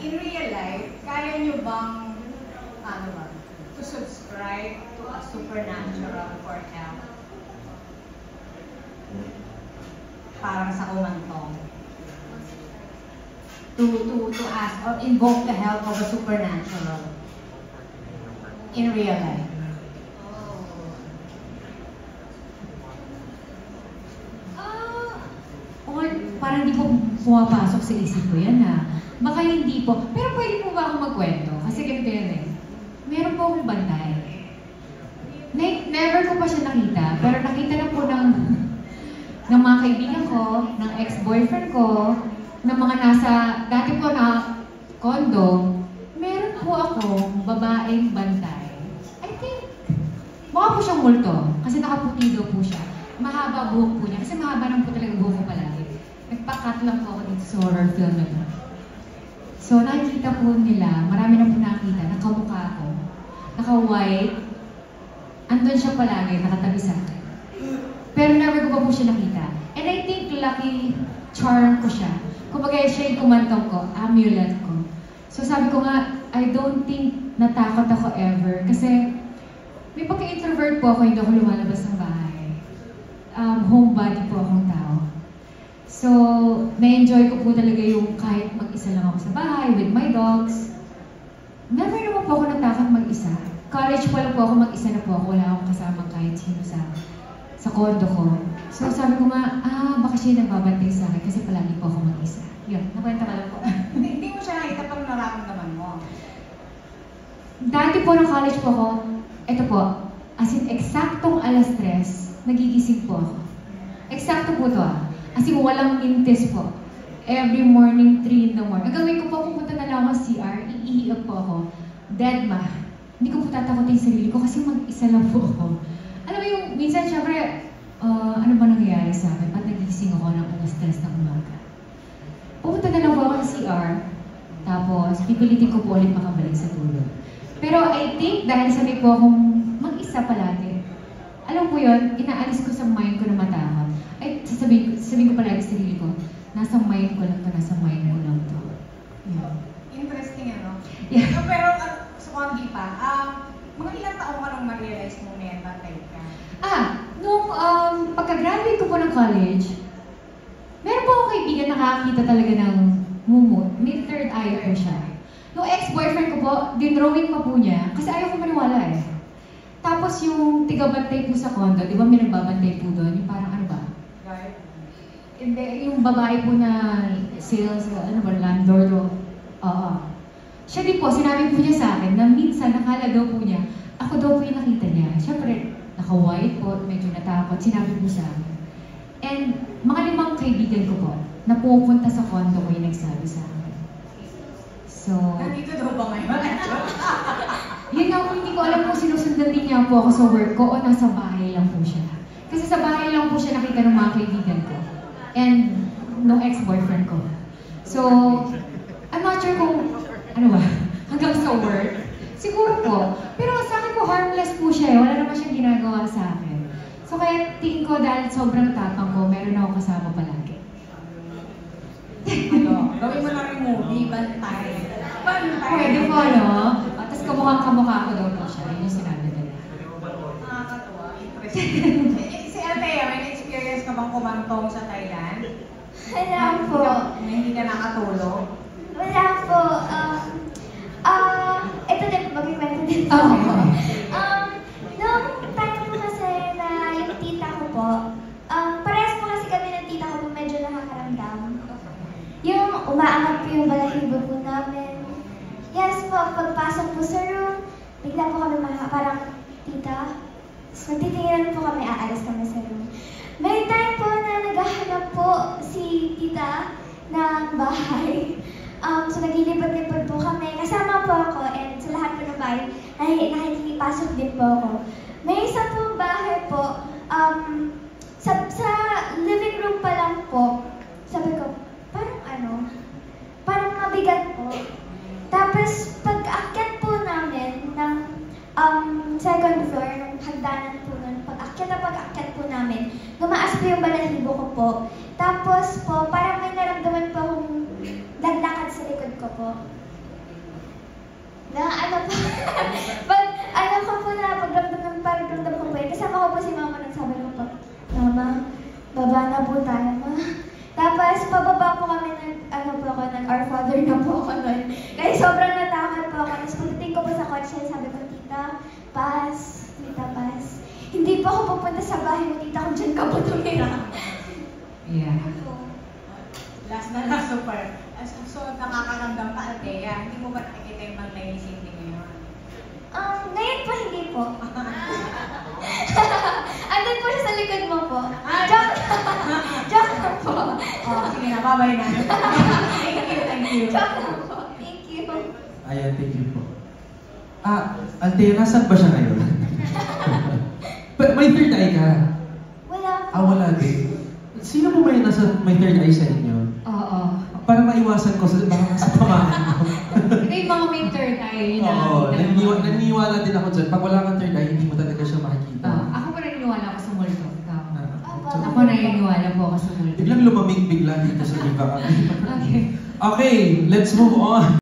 in real life, kaya nyo bang, ano ba, to subscribe to a supernatural for help? Parang sa kumantong. To ask or invoke the help of a supernatural in real life. Parang di po pumapasok sa isip ko yan ha. Baka hindi po. Pero pwede po ba akong magkwento? Kasi ganito yan eh. Meron po akong bantay. Never ko pa siya nakita. Pero nakita na po ng mga kaibigan ko, ng ex-boyfriend ko, ng mga nasa, dati po na condo, meron po akong babaeng bantay. I think, mukha po siyang multo. Kasi nakaputi daw po siya. Mahaba buhok po niya. Kasi mahaba lang po talaga buhok ko palagi. Nagpa-cut lang po ako dito sa horror film na ito. So, nakikita po nila, marami na po nakita, nakamukha ako, naka-white, andun siya palagi, nakatabi sa akin. Pero never ko pa po siya nakita. And I think lucky charm ko siya. Kumbaga siya yung kumantong ko, amulet ko. So sabi ko nga, I don't think natakot ako ever. Kasi may pagka-introvert po ako, hindi ako lumalabas ng bahay. Homebody po akong tao. So, na-enjoy ko po talaga yung kahit mag-isa lang ako sa bahay with my dogs. Never naman po ako natakot mag-isa. College pa lang po ako, mag-isa na po ako. Wala akong kasama kahit sino sa condo ko. So, sabi ko nga, baka siya nagbabantay sa akin kasi palagi po ako mag-isa. Yun, nakwenta ka lang po. Hindi mo siya nakita pero nararamdaman mo. Dati po ng college po ako, ito po, as in, eksaktong alas 3, nagigising po ako. Eksakto po to As in, walang mintis po. Every morning, 3 in the morning. Hanggang ko po, pumunta na lang ako sa CR, iihiyak po ako. Dead ma. Hindi ko po tatakotin yung sarili ko kasi mag-isa lang po ako. Alam mo yung, minsan, syempre, ano ba nangyayari sa akin? Ba't nagising ako ng alas 3 ng umaga? Pumunta na lang po ako sa CR, tapos pipilitin ko po ulit makabalik sa tulog. Pero I think, dahil sanay po akong mag-isa palagi, alam po yun, inaalis ko sa mind ko na matakot. Ay, sasabihin ko palagi sa sarili ko, nasa mind ko lang to, nasa mind ko lang to. Yeah. Interesting, ano? Yeah. So, pero, sa kondi pa, mga ilang taong ka nung ma-realize mo na yan, batay ka? Nung pagka-graduate ko po ng college, meron po akong kaibigan nakakita talaga ng mumu. May third eye po siya. Nung ex-boyfriend ko po, dinrowing pa po niya, kasi ayaw ko maniwala eh. Tapos yung tiga-bantay po sa condo, di ba may nagbabantay po doon? Yung parang ano ba? Right. Hindi, yung babae po na sales, ano ba, landlord o... Oo. Siya din po, sinabi po niya sa akin na minsan nakala daw po niya, ako daw po yung nakita niya. Siyempre, naka-white po, medyo natakot, sinabi po sa akin. And mga 5 kaibigan ko po, na pupunta sa condo ko yung nagsabi sa akin. So... Nandito daw ba ngayon? Yun nga po, hindi ko alam kung sinusundan din niya po ako sa work ko o nasa bahay lang po siya. Kasi sa bahay lang po siya nakita ng mga kaibigan ko. And nung ex-boyfriend ko. So, I'm not sure kung, ano ba, hanggang sa work. Siguro po. Pero sa akin po, harmless po siya eh. Wala naman siyang ginagawa sa akin. So kaya tingin ko dahil sobrang tapang ko, meron ako kasama palagi. Gawin mo na rin movie, bantay. Pwede po, no? Tapos kamukha ko daw po siya. Yun yung sinabi nila. Nakakatuwa. Interesting. Si Althea, may experience ka bang kumantong sa Thailand? Wala po. Hindi ka nakatulog? Wala po. Ito din, magkikwento din po. Okay. Nung time po kasi na yung tita ko po, parehas po kasi kami ng tita ko po medyo nakakaramdam. Yung umaangat po yung balahibo po namin. Yes po, pagpasok po sa room, bigla po kami parang, tita, magtitinginan po kami, aalis kami sa room. May time po na naghahanap po si tita ng bahay. So naglilipad-lipad po kami, kasama po ako, and sa lahat po ng bahay, nakikipasok din po ako. May isa pong bahay po, sa living room pa lang po, sabi ko, parang mabigat po. Tapos, pag-akyat po namin ng second floor, ng hagdanan po nun, pag-akyat po namin, lumaas po yung balahibo ko po. Tapos po, parang may naramdaman po akong naglakad sa likod ko po. Na ano po, pag ano ko po na pagramdam ko po eh, kasama ko po si mama nang sabi ko po, Mama, baba na po tayo, ma. Tapos, pababa po kami ng, Our Father na po ako nun. Kaya sobrang natakot po ako. Tapos pagdating ko po sa kotse, sabi ko, Tita, pass. Tita, pass. Hindi po ako pupunta sa bahay mo, Tita, kung dyan ka po tumira. Yeah. Last na last, super. So, nakakaramdam ka, Althea. Hindi mo ba nakikita yung mga naisindi ngayon? Ngayon po, hindi po. Andun po siya sa likod mo po. Joke lang po. Sige na, babay na. Thank you. Joke lang po. Thank you. Ayan, thank you po. Althea, nasaan ba siya ngayon? May third eye ka? Wala po. Wala din. Sino mo may third eye sa inyo? Oo. Para maiwasan ko sa baka masapamahan ko. Ito yung mga may third eye na Oo, nakikita mo. naniniwala din ako dyan. Pag wala kang third eye, hindi mo talaga siya makikita. Ako pa naniniwala ako sa multo. Ikaw. Opo. Ako naniniwala po ako sa multo. Biglang lumamig bigla dito sa iba kami. Okay. Okay, let's move on.